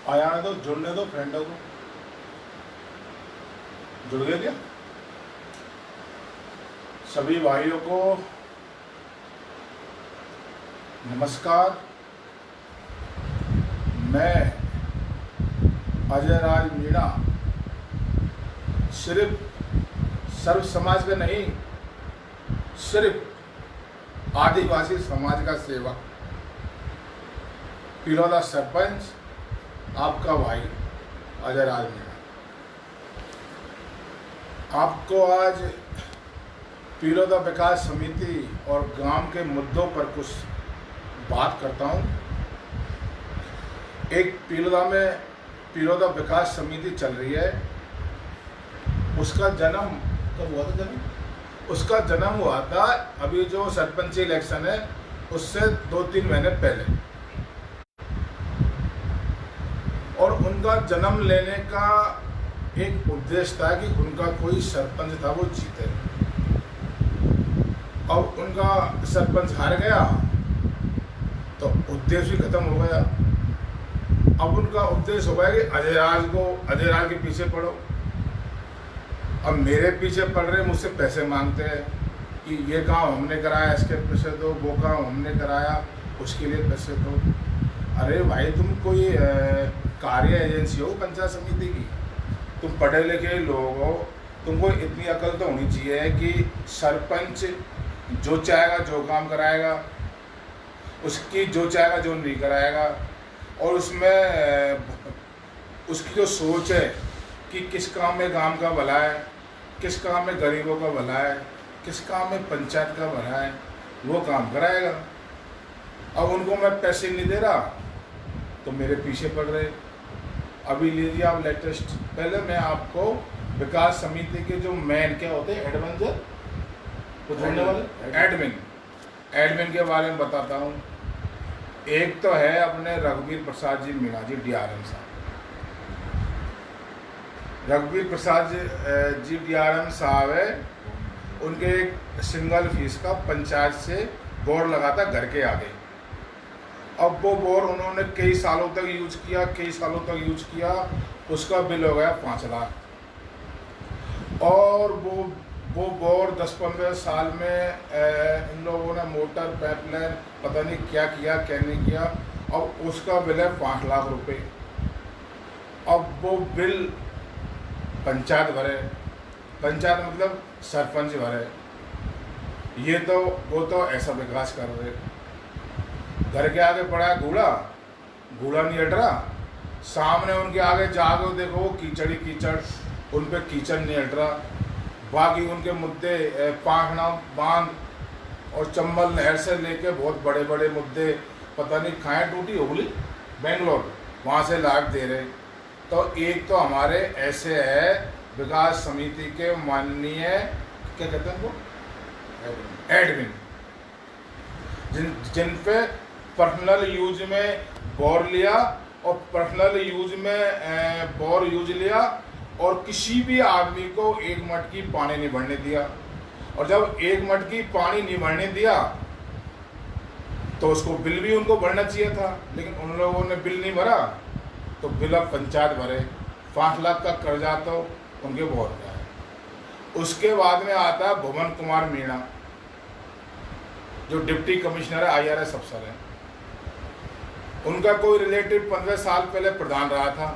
आया दो, जुड़ने दो फ्रेंडों को। जुड़ गए क्या? सभी भाइयों को नमस्कार। मैं अजय राज मीणा सिर्फ सर्व समाज का नहीं, सिर्फ आदिवासी समाज का सेवक, पिरोदा सरपंच, आपका भाई अजय राज मीणा आपको आज पिरोदा विकास समिति और गांव के मुद्दों पर कुछ बात करता हूं। एक पिरोदा विकास समिति चल रही है। उसका जन्म कब हुआ था? उसका जन्म हुआ था अभी जो सरपंच इलेक्शन है उससे 2-3 महीने पहले। और उनका जन्म लेने का एक उद्देश्य था कि उनका कोई सरपंच था वो जीते। अब उनका सरपंच हार गया तो उद्देश्य भी खत्म हो गया। अब उनका उद्देश्य हो गया कि अजय राज के पीछे पड़ो। अब मेरे पीछे पड़ रहे, मुझसे पैसे मांगते हैं कि ये काम हमने कराया, इसके पैसे दो, वो काम हमने कराया, उसके लिए पैसे दो। अरे भाई, तुम कोई कार्य एजेंसी हो पंचायत समिति की, तुम पढ़े लिखे लोग हो, तुमको इतनी अकल तो होनी चाहिए कि सरपंच जो चाहेगा जो काम कराएगा, उसकी जो चाहेगा जो नहीं कराएगा। और उसमें उसकी जो सोच है कि किस काम में गांव का भला है, किस काम में गरीबों का भला है, किस काम में पंचायत का भला है, वो काम कराएगा। अब उनको मैं पैसे नहीं दे रहा तो मेरे पीछे पड़ रहे। अभी लीजिए आप लेटेस्ट, पहले मैं आपको विकास समिति के जो मेन क्या होते हैं, एडमिन के बारे में बताता हूँ। एक तो है अपने रघुवीर प्रसाद जी मीणा जी, DRM साहब। रघुवीर प्रसाद जी DRM साहब है, उनके एक सिंगल फीस का पंचायत से बोर्ड लगा था घर के आगे। अब वो बोर्ड उन्होंने कई सालों तक यूज किया, उसका बिल हो गया 5 लाख। और वो बोर्ड 10-15 साल में इन लोगों ने मोटर पाइपलाइन पता नहीं क्या किया क्या नहीं किया। अब उसका बिल है 5 लाख रुपए। अब वो बिल पंचायत भरे, पंचायत मतलब सरपंच भरे। वो तो ऐसा विकास कर रहे। घर के आगे पड़ा है घूड़ा नहीं हट रहा, सामने उनके आगे जाके देखो वो कीचड़ ही कीचड़, उन पे कीचड़ नहीं हट रहा। बाकी उनके मुद्दे पाखना बांध और चंबल नहर से लेके बहुत बड़े बड़े मुद्दे, पता नहीं खाएं टूटी हुगली बेंगलोर, वहाँ से लाभ दे रहे। तो एक तो हमारे ऐसे है विकास समिति के माननीय, क्या कहते हैं वो, एडमिन, जिन पे पर्सनल यूज में बोर लिया और पर्सनल यूज में बोर यूज लिया और किसी भी आदमी को एक मटकी पानी नहीं भरने दिया। और जब एक मटकी पानी नहीं भरने दिया तो उसको बिल भी उनको भरना चाहिए था, लेकिन उन लोगों ने बिल नहीं भरा तो बिल अब पंचायत भरे। 5 लाख का कर्जा तो उनके बहुत गया है। उसके बाद में आता है भुवन कुमार मीणा, जो डिप्टी कमिश्नर है, IRS अफसर है। उनका कोई रिलेटिव 15 साल पहले प्रधान रहा था,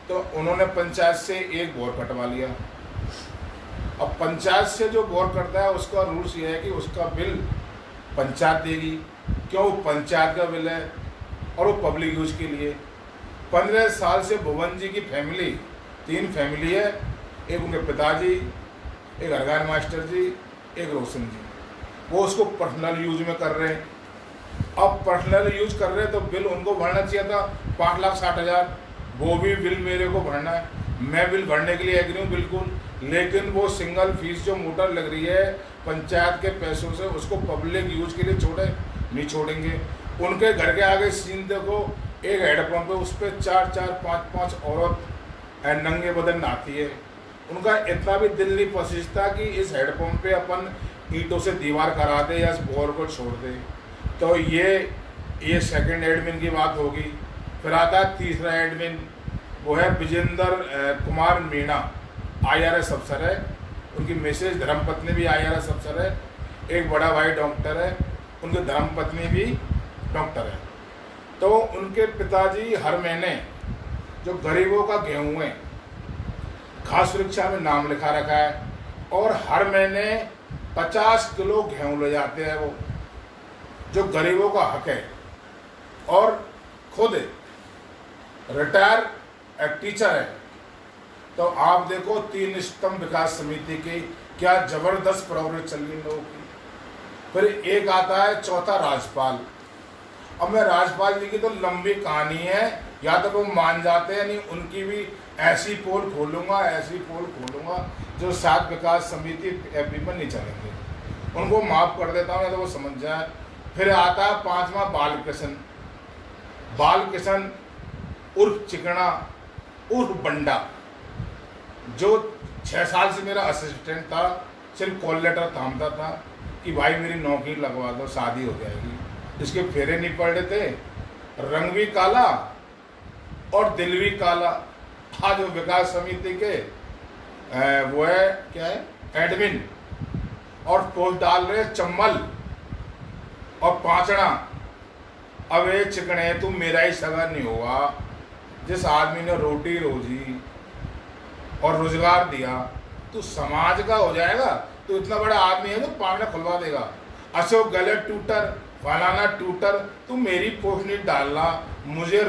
तो उन्होंने पंचायत से एक बोर कटवा लिया। अब पंचायत से जो बोर करता है उसका रूल्स ये है कि उसका बिल पंचायत देगी, क्यों, पंचायत का बिल है और वो पब्लिक यूज के लिए। 15 साल से भुवन जी की फैमिली, 3 फैमिली है, एक उनके पिताजी, एक हरगान मास्टर जी, एक रोशन जी, वो उसको पर्सनल यूज में कर रहे हैं। अब पर्सनल यूज कर रहे हैं तो बिल उनको भरना चाहिए था 5,60,000, वो भी बिल मेरे को भरना है। मैं बिल भरने के लिए एग्री हूँ बिल्कुल, लेकिन वो सिंगल फीस जो मोटर लग रही है पंचायत के पैसों से, उसको पब्लिक यूज के लिए छोड़े नहीं छोड़ेंगे। उनके घर के आगे सीन देखो, एक हेडपम्प है, उस पर 4-4, 5-5 औरत नंगे बदन नहाती है। उनका इतना भी दिल नहीं पसीजता कि इस हेडपम्प पे अपन ईंटों से दीवार करा दे या इस बोर को छोड़ दे। तो ये सेकंड एडमिन की बात होगी। फिर आता है तीसरा एडमिन, वो है विजेंद्र कुमार मीणा, IRS अफसर है। उनकी मिसेज धर्मपत्नी भी IRS अफसर है। एक बड़ा भाई डॉक्टर है, उनकी धर्मपत्नी भी डॉक्टर है। तो उनके पिताजी हर महीने जो गरीबों का गेहूँ है, खास सुरक्षा में नाम लिखा रखा है, और हर महीने 50 किलो गेहूँ ले जाते हैं वो, जो गरीबों का हक है। और खुद रिटायर टीचर है। तो आप देखो 3 स्तंभ विकास समिति की क्या जबरदस्त प्रोग्रेस चल रही है लोगों की। फिर एक आता है चौथा राजपाल। अब मैं राजपाल जी की तो लंबी कहानी है, या तो वो मान जाते हैं, नहीं उनकी भी ऐसी पोल खोलूंगा, ऐसी पोल खोलूंगा जो 7 विकास समिति FB पर नहीं चलेंगे। उनको माफ कर देता हूँ, या तो वो समझ जाए। फिर आता है 5वां बालकृष्ण। बालकृष्ण उर्फ चिकना उर्फ बंडा, जो 6 साल से मेरा असिस्टेंट था, सिर्फ कॉल लेटर थामता था कि भाई मेरी नौकरी लगवा दो, शादी हो जाएगी। इसके फेरे नहीं पड़ रहे थे, रंग भी काला और दिल भी काला। आज वो विकास समिति के वो है क्या है एडमिन, और पोस्ट डाल रहे चम्मल और पांचड़ा। अब ये चिकने तू मेरा ही सगा नहीं होगा। जिस आदमी ने रोटी रोजी और रोजगार दिया, तू समाज का हो जाएगा। तो इतना बड़ा आदमी है तो पागड़ा खुलवा देगा। अशोक गलत टूटर, फलाना टूटर, तू मेरी पोस्ट नहीं डालना, मुझे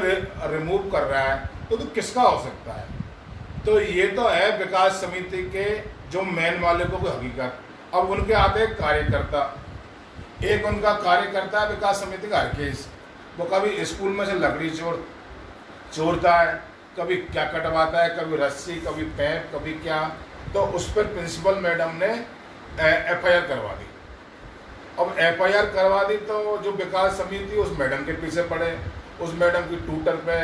रिमूव कर रहा है, तो तू किसका हो सकता है। तो ये तो है विकास समिति के जो मेन मालिकों की हकीकत। अब उनके आते हैं कार्यकर्ता। एक उनका कार्यकर्ता है विकास समिति का हरकेश। वो कभी स्कूल में से लकड़ी चोरता है, कभी क्या कटवाता है, कभी रस्सी, कभी पैप, कभी क्या। तो उस पर प्रिंसिपल मैडम ने FIR करवा दी। अब FIR करवा दी तो जो विकास समिति उस मैडम के पीछे पड़े, उस मैडम की ट्यूटर पे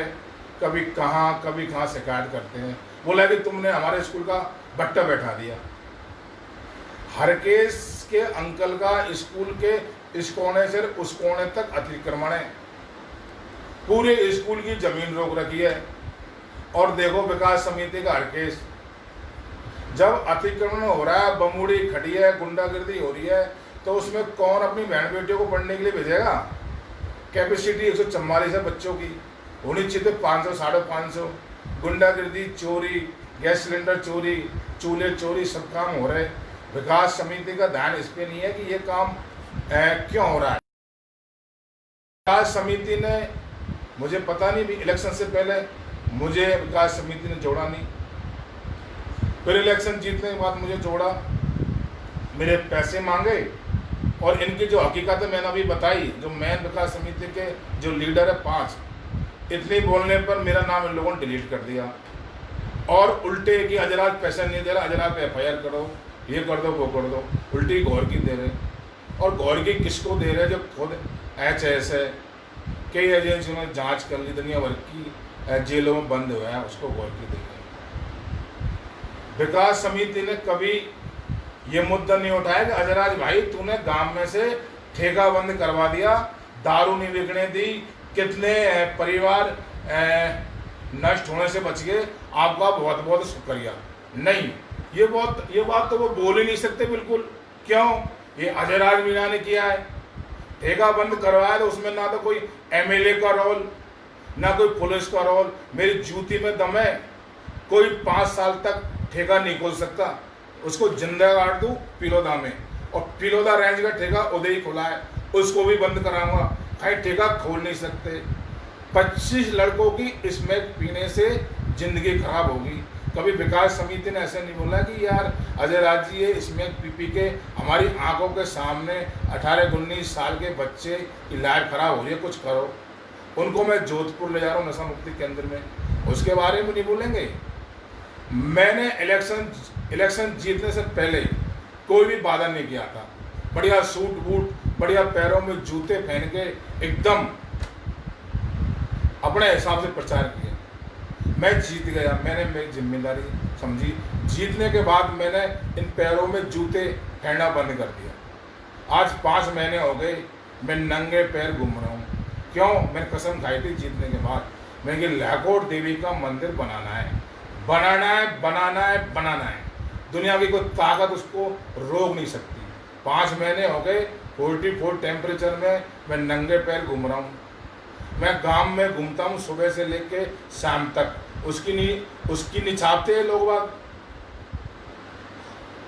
कभी कहाँ शिकायत करते हैं। बोला कि तुमने हमारे स्कूल का बट्टा बैठा दिया। हरकेश के अंकल का स्कूल के इस कोने से उस कोने तक अतिक्रमण है, पूरे स्कूल की जमीन रोक रखी है। और देखो विकास समिति का हरकेश, जब अतिक्रमण हो रहा है, बमूड़ी खड़ी है, गुंडागर्दी हो रही है, तो उसमें कौन अपनी बहन बेटियों को पढ़ने के लिए भेजेगा। कैपेसिटी 144 है बच्चों की, होनी चाहिए 500 550। गुंडागर्दी, चोरी, गैस सिलेंडर चोरी, चूल्हे चोरी, सब काम हो रहे। विकास समिति का ध्यान इस पे नहीं है कि ये काम क्यों हो रहा है। विकास समिति ने, मुझे पता नहीं, भी इलेक्शन से पहले मुझे विकास समिति ने जोड़ा नहीं, फिर इलेक्शन जीतने के बाद मुझे जोड़ा, मेरे पैसे मांगे। और इनकी जो हकीकत है मैंने अभी बताई, जो मेन विकास समिति के जो लीडर है 5, इतनी बोलने पर मेरा नाम इन लोगों ने डिलीट कर दिया। और उल्टे कि अजराज पैसे नहीं दे रहा, अजराज पे FIR करो, ये कर दो, वो कर दो। उल्टी गौर की दे रहे, और गौर की किसको दे रहे, जो खुद HS है, कई एजेंसियों ने जांच कर ली, दुनिया भर की जेलों में बंद हुआ है, उसको गौर की दे रहे। विकास समिति ने कभी ये मुद्दा नहीं उठाया कि अजराज भाई तूने गांव में से ठेका बंद करवा दिया, दारू नहीं बिकने दी, कितने परिवार नष्ट होने से बच गए, आपका बहुत बहुत शुक्रिया। नहीं, ये बात तो वो बोल ही नहीं सकते बिल्कुल। क्यों? ये अजयराज मीणा ने किया है, ठेका बंद करवाया, तो उसमें ना तो कोई MLA का रोल, ना कोई पुलिस का रोल। मेरी जूती में दम है, कोई 5 साल तक ठेका नहीं खोल सकता। उसको जिंदा गाड़ दूँ पिलोदा में, और पिलोदा रेंज का ठेका उधर ही खुला है, उसको भी बंद कराऊंगा। कहीं ठेका खोल नहीं सकते। 25 लड़कों की इसमें पीने से जिंदगी खराब होगी। कभी विकास समिति ने ऐसे नहीं बोला कि यार अजयराज जी ये इसमें पी के हमारी आंखों के सामने 18-19 साल के बच्चे की लाइफ खराब हो रही है, कुछ करो। उनको मैं जोधपुर ले जा रहा हूँ नशा मुक्ति केंद्र में, उसके बारे में नहीं बोलेंगे। मैंने इलेक्शन जीतने से पहले कोई भी वादा नहीं किया था। बढ़िया सूट बूट, बढ़िया पैरों में जूते पहन के एकदम अपने हिसाब से प्रचार किया। मैं जीत गया, मैंने मेरी जिम्मेदारी समझी। जीतने के बाद मैंने इन पैरों में जूते पहनना बंद कर दिया। आज 5 महीने हो गए मैं नंगे पैर घूम रहा हूँ। क्यों? मैंने कसम खाई थी जीतने के बाद मैं कि लाखोट देवी का मंदिर बनाना है, बनाना है, बनाना है, बनाना है। दुनिया की कोई ताकत उसको रोक नहीं सकती। 5 महीने हो गए 44 टेम्परेचर में मैं नंगे पैर घूम रहा हूँ। मैं गांव में घूमता हूँ सुबह से लेके शाम तक, उसकी निछापते हैं लोग बाग।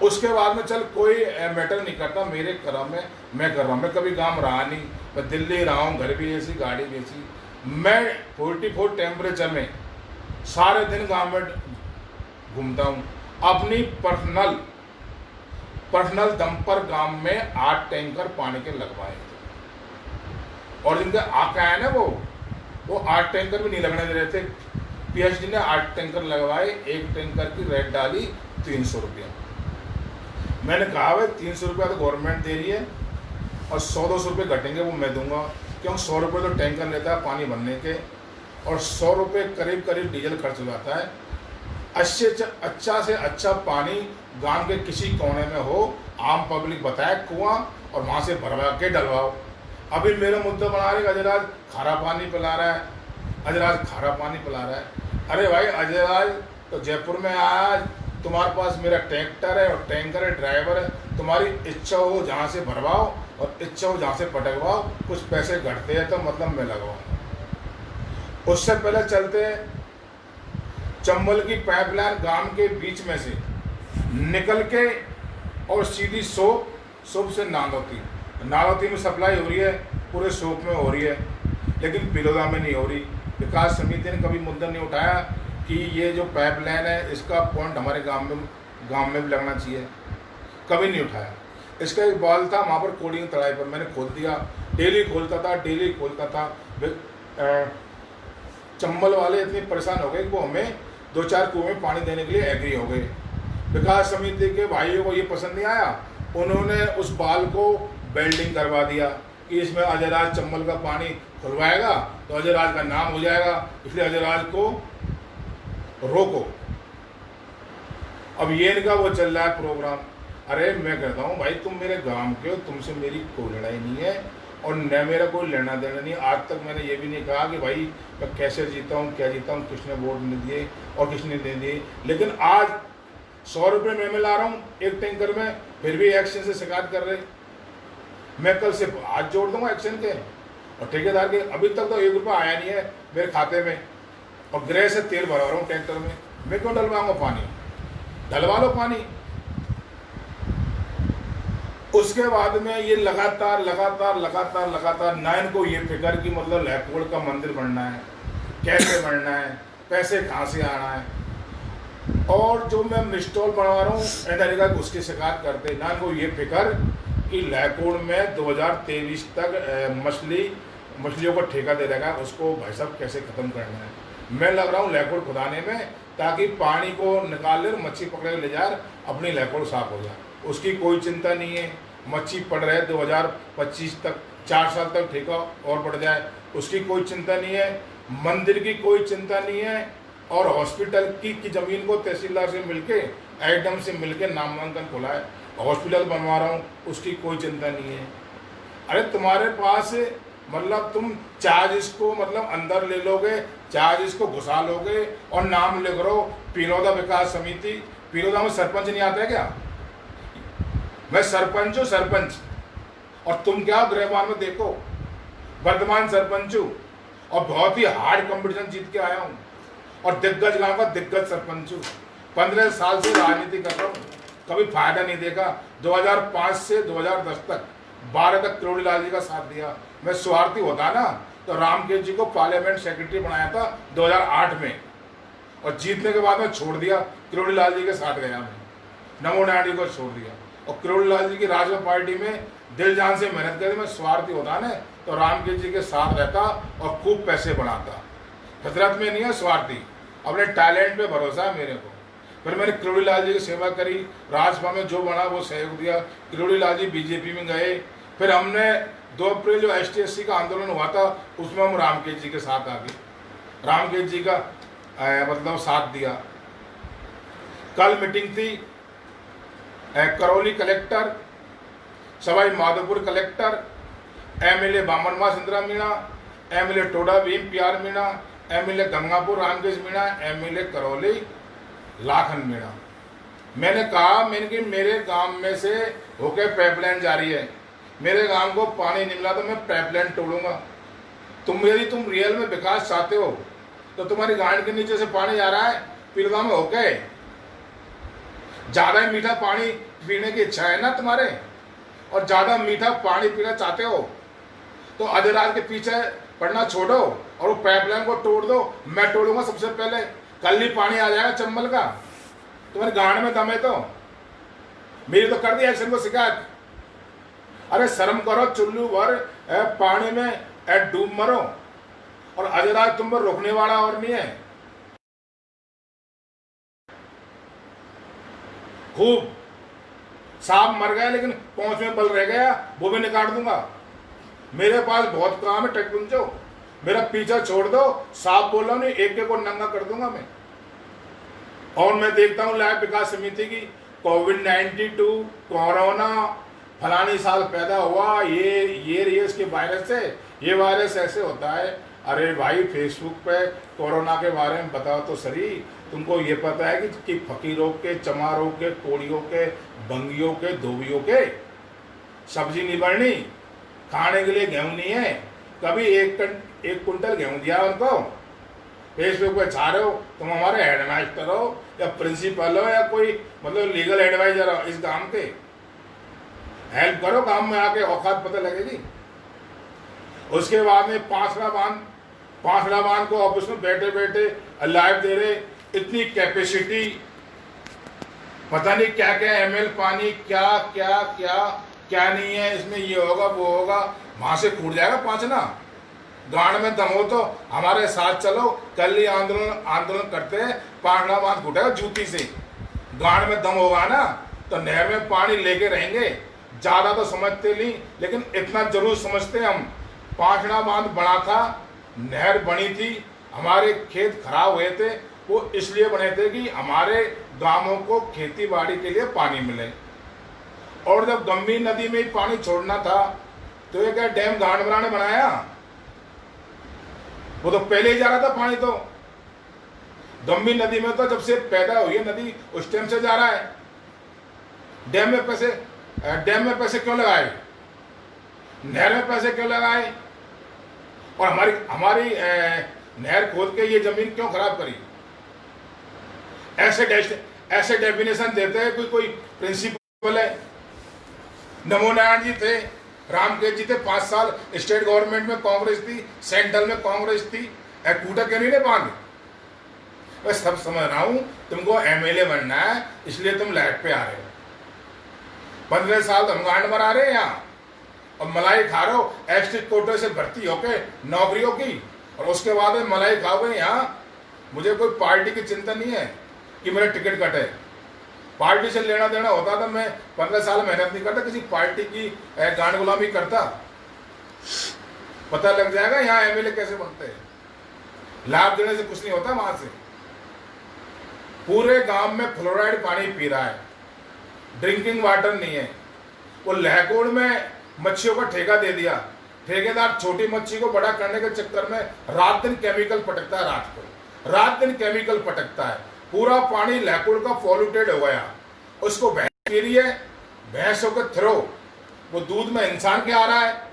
उसके बाद में चल कोई मैटर नहीं करता, मेरे कर्म में मैं कर रहा हूँ। मैं कभी गांव रहा नहीं, मैं दिल्ली रहा हूँ, घर भी ऐसी गाड़ी भी ऐसी। मैं 44 टेम्परेचर में सारे दिन गांव में घूमता हूँ। अपनी पर्सनल दम पर गांव में 8 टैंकर पानी के लगवाए, और जिनके आका है ना वो 8 टैंकर भी नहीं लगने दे रहे थे। पीएचडी ने 8 टैंकर लगवाए, एक टैंकर की रेट डाली 300 रुपया। मैंने कहा भाई 300 रुपया तो गवर्नमेंट दे रही है और 100-200 रुपये घटेंगे वो मैं दूंगा, क्यों 100 रुपये तो टैंकर लेता है पानी भरने के, और 100 रुपये करीब डीजल खर्च हो जाता है। अच्छा से अच्छा पानी गांव के किसी कोने में हो, आम पब्लिक बताए कुआं, और वहाँ से भरवा के डलवाओ। अभी मेरा मुद्दा बना रहे अजयराज खारा पानी पिला रहा है, अजयराज खारा पानी पिला रहा है। अरे भाई अजयराज तो जयपुर में आया, तुम्हारे पास मेरा ट्रैक्टर है और टैंकर है, ड्राइवर है, तुम्हारी इच्छा हो जहाँ से भरवाओ और इच्छा हो जहाँ से पटकवाओ, कुछ पैसे घटते हैं तो मतलब मैं लगवाऊँ। उससे पहले चलते चंबल की पाइपलाइन गांव के बीच में से निकल के और सीधी सोप से नालौती में सप्लाई हो रही है, पूरे सोप में हो रही है, लेकिन पिलोदा में नहीं हो रही। विकास समिति ने कभी मुद्दा नहीं उठाया कि ये जो पाइपलाइन है इसका पॉइंट हमारे गांव में भी लगना चाहिए, कभी नहीं उठाया। इसका एक बॉल था वहाँ पर कोडिंग तड़ाई पर, मैंने खोल दिया, डेली खोलता था। चंबल वाले इतने परेशान हो गए कि वो हमें 2-4 कुएं में पानी देने के लिए एग्री हो गए। विकास समिति के भाइयों को ये पसंद नहीं आया, उन्होंने उस बाल को वेल्डिंग करवा दिया कि इसमें अजयराज चंबल का पानी खुलवाएगा तो अजयराज का नाम हो जाएगा, इसलिए अजयराज को रोको। अब ये इनका वो चल रहा है प्रोग्राम। अरे मैं कहता हूँ भाई तुम मेरे गांव के हो, तुमसे मेरी कोई लड़ाई नहीं है और न मेरा कोई लेना देना नहीं। आज तक मैंने ये भी नहीं कहा कि भाई मैं कैसे जीता हूँ, क्या जीता हूँ, किसने वोट नहीं दिए और किसने नहीं दिए। लेकिन आज 100 रुपये में ला रहा हूँ एक टैंकर में, फिर भी एक्शन से शिकायत कर रहे। मैं कल से हाथ जोड़ दूंगा एक्शन के, और ठेकेदार के अभी तक तो 1 रुपया आया नहीं है मेरे खाते में, और गृह से तेल भरवा रहा हूँ टैंकर में। मैं क्यों डलवाऊंगा पानी, डलवा लो पानी। उसके बाद में ये लगातार ना इनको ये फिक्र की मतलब लैकोड़ का मंदिर बनना है, कैसे बनना है, पैसे कहाँ से आना है। और जो मैं स्टॉल बनवा रहा हूँ एनआरएगा उसकी शिकायत करते ना इनको ये फिक्र कि लैकोड़ में 2023 तक मछलियों को ठेका दे देगा, उसको भाई साहब कैसे ख़त्म करना है। मैं लग रहा हूँ लैकोड़ खुदाने में, ताकि पानी को निकाल ले, मच्छी पकड़े ले जा, अपनी लैकोड़ साफ हो जाए। उसकी कोई चिंता नहीं है। मच्छी पड़ रहे 2025 तक, 4 साल तक ठेका और बढ़ जाए, उसकी कोई चिंता नहीं है। मंदिर की कोई चिंता नहीं है, और हॉस्पिटल की ज़मीन को तहसीलदार से मिलके एडम से मिलके नामांकन खुला है, हॉस्पिटल बनवा रहा हूँ, उसकी कोई चिंता नहीं है। अरे तुम्हारे पास मतलब तुम चार्ज इसको मतलब अंदर ले लोगे, चार्ज इसको घुसा लोगे और नाम लिख रहे हो पिलोदा विकास समिति। पिलोदा में सरपंच नहीं आता है क्या? मैं सरपंच हूँ, सरपंच, और तुम क्या गृहवान में देखो, वर्तमान सरपंच हूँ और बहुत ही हार्ड कंपटीशन जीत के आया हूँ, और दिग्गज गांव का दिग्गज सरपंच हूँ। 15 साल से राजनीति कर रहा हूँ, कभी फायदा नहीं देखा। 2005 से 2010 तक 12 तक किरोड़ी लाल जी का साथ दिया। मैं स्वार्थी होता ना तो रामकेश जी को पार्लियामेंट सेक्रेटरी बनाया था 2008 में, और जीतने के बाद में छोड़ दिया, किरोड़ी लाल जी के साथ गया मैं, नमो नायडू को छोड़ दिया, और किरोड़ी लाल जी की राजद पार्टी में दिल जान से मेहनत करती। मैं स्वार्थी होता ना तो रामकेश जी के साथ रहता और खूब पैसे बनाता। फितरत में नहीं है स्वार्थी, अपने टैलेंट पे भरोसा है मेरे को। फिर मैंने किरोड़ी लाल जी की सेवा करी, राजसभा में जो बना वो सहयोग दिया। किरोड़ी लाल जी बीजेपी में गए, फिर हमने 2 अप्रैल जो ST/SC का आंदोलन हुआ था उसमें हम रामकेश जी के साथ आ गए, रामकेश जी का मतलब साथ दिया। कल मीटिंग थी, Karauli collector, Sawai Madhopur collector, MLA Bamanwas Indira Meena, MLA Toda Bhim PR Meena, MLA Gangapur Ramkesh Meena, MLA Karauli Lakhan Meena. मैंने कहा कि मेरे गांव में से होके पाइपलाइन जा रही है, मेरे गांव को पानी नहीं मिला तो मैं पाइपलाइन तोड़ूंगा। यदि तुम रियल में विकास चाहते हो तो तुम्हारी गांड के नीचे से पानी जा रहा है पिलगांव में होके, ज्यादा मीठा पानी पीने की इच्छा है ना तुम्हारे, और ज्यादा मीठा पानी पीना चाहते हो तो आधे रात के पीछे पड़ना छोड़ो और वो पाइपलाइन को तोड़ दो। मैं तोड़ूंगा सबसे पहले, कल ही पानी आ जाएगा चंबल का। तुम्हारे गांड में दम है तो मेरी तो कर दी एक्शन को शिकायत। अरे शर्म करो, चुल्लू भर पानी में डूब मरो, और आधे रात तुम पर रोकने वाला और नहीं है। खूब सांप मर गया लेकिन पहुंच में बल रह गया, वो भी निकाल दूंगा। मेरे पास बहुत काम है, टेक्नोचो मेरा पीछा छोड़ दो, सांप बोला नहीं, एक को नंगा कर दूंगा मैं। और मैं देखता हूं लाइव विकास समिति की कोविड-19 कोरोना फलानी साल पैदा हुआ, ये इसके वायरस से, ये वायरस ऐसे होता है। अरे भाई फेसबुक पे कोरोना के बारे में बताओ तो सही, तुमको ये पता है कि फकीरों के, चमारों के, कोड़ियों के, बंगियों के, धोबियों के सब्जी नहीं बढ़नी, खाने के लिए गेहूं नहीं है। कभी एक कुंटल गेहूं दिया उनको, फेसबुक पे छा रहे हो, तुम हमारे हेडमास्टर हो या प्रिंसिपल हो या कोई मतलब लीगल एडवाइजर हो इस काम के, हेल्प करो, काम में आके औकात पता लगेगी। उसके बाद में पांचड़ा बांध को ऑफिस में बैठे बैठे लाइव दे रहे, इतनी कैपेसिटी, पता नहीं क्या क्या एमएल पानी, क्या क्या क्या क्या नहीं है इसमें, ये होगा वो होगा, वहां से कूद जाएगा पांचना। गांड में दम हो तो हमारे साथ चलो, कल ही आंदोलन करते हैं, पांचड़ा बांध फूटेगा जूती से। गांड में दम होगा ना तो नहर में पानी लेके रहेंगे। ज्यादा तो समझते नहीं लेकिन इतना जरूर समझते हम, पांचड़ा बांध बना था, नहर बनी थी, हमारे खेत खराब हुए थे, वो इसलिए बने थे कि हमारे गांवों को खेती बाड़ी के लिए पानी मिले। और जब गंभीर नदी में ही पानी छोड़ना था तो ये क्या डैम गांड बनाने बनाया, वो तो पहले ही जा रहा था पानी। तो गंभीर नदी में तो जब से पैदा हुई है नदी उस टाइम से जा रहा है। डैम में पैसे क्यों लगाए, नहर में पैसे क्यों लगाए, और हमारी नहर खोद के ये जमीन क्यों खराब करी। ऐसे डेफिनेशन देते हैं कोई प्रिंसिपल है। नमो नारायण जी थे, रामकेश जी थे, 5 साल स्टेट गवर्नमेंट में कांग्रेस थी, सेंट्रल में कांग्रेस थी, टूटा क्यों नहीं बांध। मैं सब समझ रहा हूं, तुमको एमएलए बनना है इसलिए तुम लाइट पे आ रहे हो। 15 साल तो हम गांड मरा रहे हैं यहाँ, और मलाई खा रहे हो एसटी कोटे से भर्ती होके नौकरियों की, और उसके बाद में मलाई खाओगे यहाँ। मुझे कोई पार्टी की चिंता नहीं है कि मेरा टिकट कटे, पार्टी से लेना देना होता तो मैं 15 साल मेहनत नहीं करता, किसी पार्टी की गांड गुलामी करता। पता लग जाएगा यहाँ एमएलए कैसे बनते हैं, लाभ देने से कुछ नहीं होता। वहां से पूरे गांव में फ्लोराइड पानी पी रहा है, ड्रिंकिंग वाटर नहीं है। वो लहकोड़ में मच्छियों का ठेका दे दिया, ठेकेदार छोटी मच्छी को बड़ा करने के चक्कर में रात दिन केमिकल पटकता है, रात दिन केमिकल पटकता है। पूरा पानी लहकोड़ का पॉल्यूटेड हो गया, उसको भैंस पी रही है, भैंसों के थ्रो वो दूध में इंसान के आ रहा है,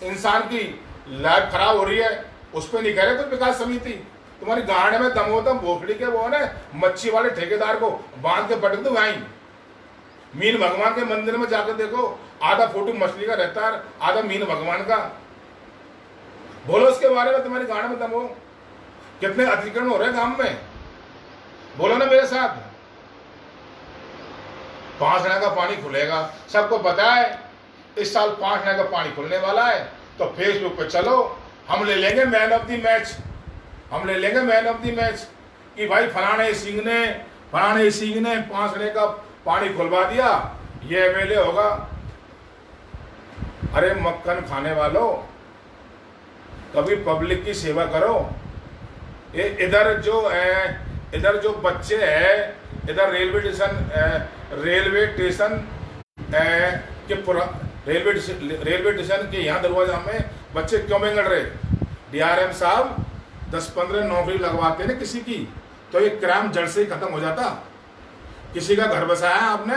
इंसान की लाइफ खराब हो रही है। उस पर नहीं कह रहे तो विकास समिति, तुम्हारी गांड में दम होता भोखड़ी के वो है मच्छी वाले ठेकेदार को बांध के पटक दो। वहीं मीन भगवान के मंदिर में जाकर देखो, आधा फोटो मछली का रहता है, आधा मीन भगवान का। बोलो उसके बारे में, तुम्हारी गांड में दम हो। कितने अतिक्रमण हो रहे हैं गांव में, बोलो ना मेरे साथ। पांचड़ा का पानी खुलेगा, सबको पता है इस साल पांचड़ा का पानी खुलने वाला है। तो फेसबुक पे चलो, हम ले लेंगे मैन ऑफ द मैच, हम ले लेंगे मैन ऑफ द मैच कि भाई फलाने सिंह ने पांचड़े का पानी खुलवा दिया, ये एमएलए होगा। अरे मक्खन खाने वालों, कभी पब्लिक की सेवा करो। इधर जो बच्चे हैं, इधर रेलवे स्टेशन के यहाँ दरवाजा में बच्चे क्यों बेंगड़ रहे। डीआरएम साहब 10-15 नौकरी लगवाते ना किसी की, तो ये क्राइम जड़ से ही खत्म हो जाता। किसी का घर बसाया आपने,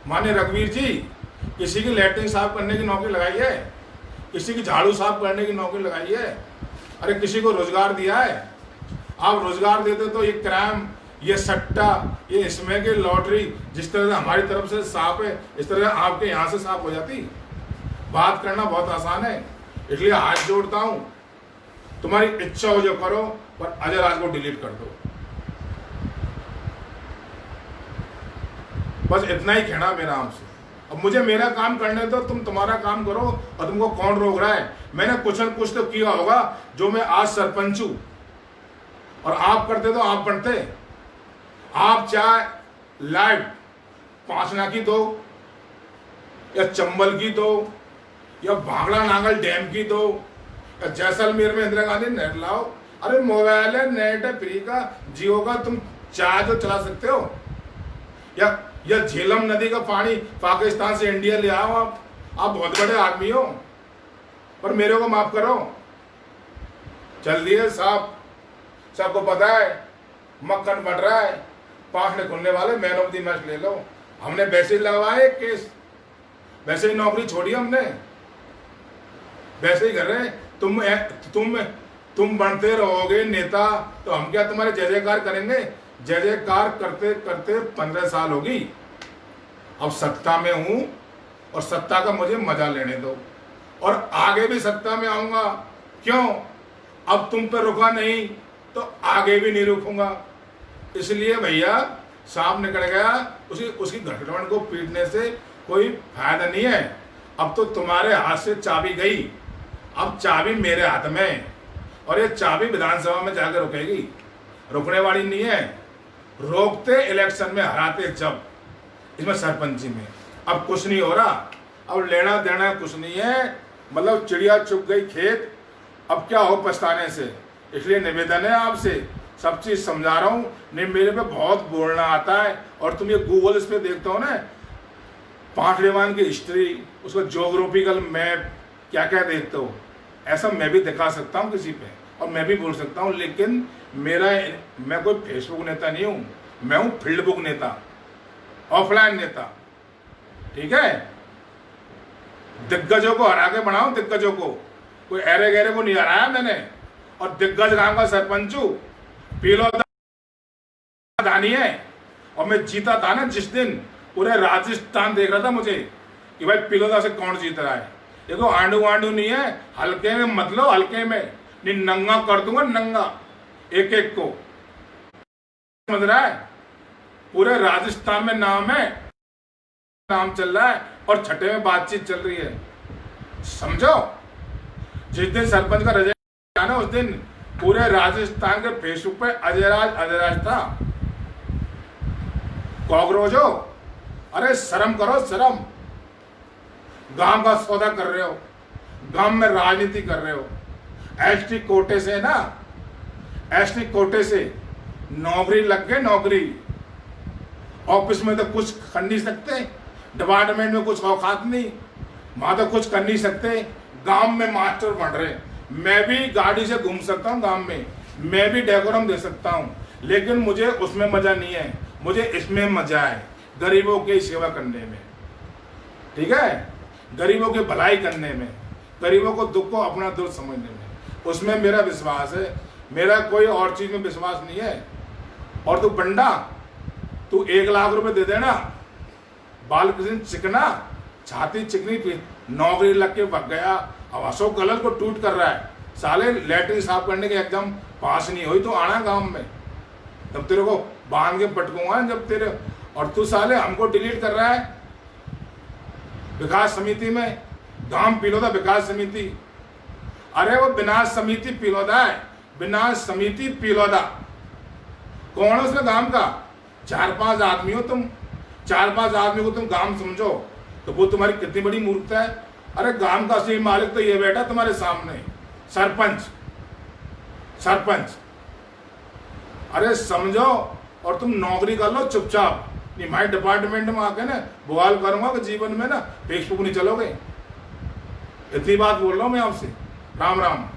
माने रघुवीर जी, किसी की लैट्रिन साफ करने की नौकरी लगाई है, किसी की झाड़ू साफ करने की नौकरी लगाई है, अरे किसी को रोजगार दिया है। आप रोजगार देते तो ये क्राइम, ये सट्टा, ये इसमें की लॉटरी जिस तरह से हमारी तरफ से साफ है, इस तरह आपके यहाँ से साफ हो जाती। बात करना बहुत आसान है, इसलिए हाथ जोड़ता हूं, तुम्हारी इच्छा हो जो करो, पर अजय राज को डिलीट कर दो। बस इतना ही कहना मेरा आपसे। अब मुझे मेरा काम करने दो, तुम तुम्हारा काम करो, और तुमको कौन रोक रहा है? मैंने कुछ न कुछ तो किया होगा, जो मैं आज सरपंच हूं, और आप करते तो आप बनते। आप चाहे लाइव पांचना की दो, या चंबल की दो, या भांगड़ा नागल डैम की दो, या जैसलमेर में इंदिरा गांधी नेट लाओ। अरे मोबाइल है, नेट है फ्री का, जियो का, तुम चाहे तो चला सकते हो। या झेलम नदी का पानी पाकिस्तान से इंडिया ले आओ। आप बहुत बड़े आदमी हो, पर मेरे को माफ करो। चल दिए साहब, सबको पता है मक्खन बढ़ रहा है, पांच ने खुलने वाले, मैन ऑफ द मैच ले लो। हमने वैसे ही लगवाए केस, वैसे ही नौकरी छोड़ी हमने, वैसे ही कर रहे। तुम बनते रहोगे नेता, तो हम क्या तुम्हारे जय जयकार करेंगे? जय जयकार करते करते 15 साल होगी। अब सत्ता में हूं, और सत्ता का मुझे मजा लेने दो, और आगे भी सत्ता में आऊंगा। क्यों? अब तुम पे रुका नहीं तो आगे भी नहीं रुकूंगा। इसलिए भैया सांप निकल गया, उसकी घटना को पीटने से कोई फायदा नहीं है। अब तो तुम्हारे हाथ से चाबी गई, अब चाबी मेरे हाथ में, और ये चाबी विधानसभा में जाकर रुकेगी, रुकने वाली नहीं है। रोकते इलेक्शन में, हराते जब, इसमें सरपंची में। अब कुछ नहीं हो रहा, अब लेना देना कुछ नहीं है, मतलब चिड़िया चुग गई खेत, अब क्या हो पछताने से। इसलिए निवेदन है आपसे, सब चीज समझा रहा हूँ। नहीं, मेरे पे बहुत बोलना आता है, और तुम ये गूगल इस पे देखते हो ना, पाखड़ेवान की हिस्ट्री, उसका ज्योग्राफिकल मैप, क्या क्या देखते हो, ऐसा मैं भी दिखा सकता हूँ किसी पे, और मैं भी बोल सकता हूँ। लेकिन मैं कोई फेसबुक नेता नहीं हूँ, मैं हूँ फील्ड बुक नेता, ऑफलाइन नेता। ठीक है, दिग्गजों को हरा के बनाऊं, दिग्गजों को, कोई ऐरे गहरे को नहीं हराया मैंने। और दिग्गज गांव का सरपंच हूं, पीलोदानी है, और मैं जीता था ना जिस दिन, पूरे राजस्थान देख रहा था मुझे कि भाई पिलोदा से कौन जीत रहा है। देखो आंडू वांडू नहीं है, हल्के में मत लो, हल्के में नहीं, नंगा कर दूंगा, नंगा एक एक को। समझ रहा है? पूरे राजस्थान में नाम है, नाम चल रहा है, और छठे में बातचीत चल रही है। समझो, जिस दिन सरपंच का रिजल्ट ना, उस दिन पूरे राजस्थान के फेसबुक पे अजय राज था। कॉकरोचो, अरे शर्म करो, शर्म। गांव का सौदा कर रहे हो, गांव में राजनीति कर रहे हो। एसटी कोटे से ना, एसटी कोटे से नौकरी लग गए, नौकरी। ऑफिस में तो कुछ कर नहीं सकते, डिपार्टमेंट में कुछ औकात नहीं, वहां तो कुछ कर नहीं सकते। गांव में मास्टर बन रहे, मैं भी गाड़ी से घूम सकता हूँ गांव में, मैं भी डेकोरम दे सकता हूँ, लेकिन मुझे उसमें मजा नहीं है, मुझे इसमें मजा है, गरीबों की सेवा करने में। ठीक है, गरीबों की भलाई करने में, गरीबों को दुख को अपना दुख समझने में, उसमें मेरा विश्वास है। मेरा कोई और चीज में विश्वास नहीं है। और तू बंडा, तू 1 लाख रुपए दे देना, बालकृष्ण चिकना, छाती चिकनी, नौकरी लग के भग गया, अब अशोक गहलोत को टूट कर रहा है। साले लैट्रिन साफ करने के एग्जाम पास नहीं हुई तो आना गांव में, तब तेरे को बांध के पटकूंगा जब तेरे। और तू साले हमको डिलीट कर रहा है विकास समिति में, गांव पिलोदा विकास समिति। अरे वो विनाश समिति पिलोदा है, विनाश समिति पिलोदा। कौन है उसमें गांव का? 4-5 आदमी हो तुम, 4-5 आदमी को तुम गांव समझो, तो वो तुम्हारी कितनी बड़ी मूर्खता है। अरे गांव का असली मालिक तो ये बैठा तुम्हारे सामने, सरपंच, सरपंच। अरे समझो, और तुम नौकरी कर लो चुपचाप। नहीं, माई डिपार्टमेंट में आके ना बवाल करूंगा कि जीवन में ना फेसबुक नहीं चलोगे। इतनी बात बोल रहा हूं मैं आपसे। राम राम।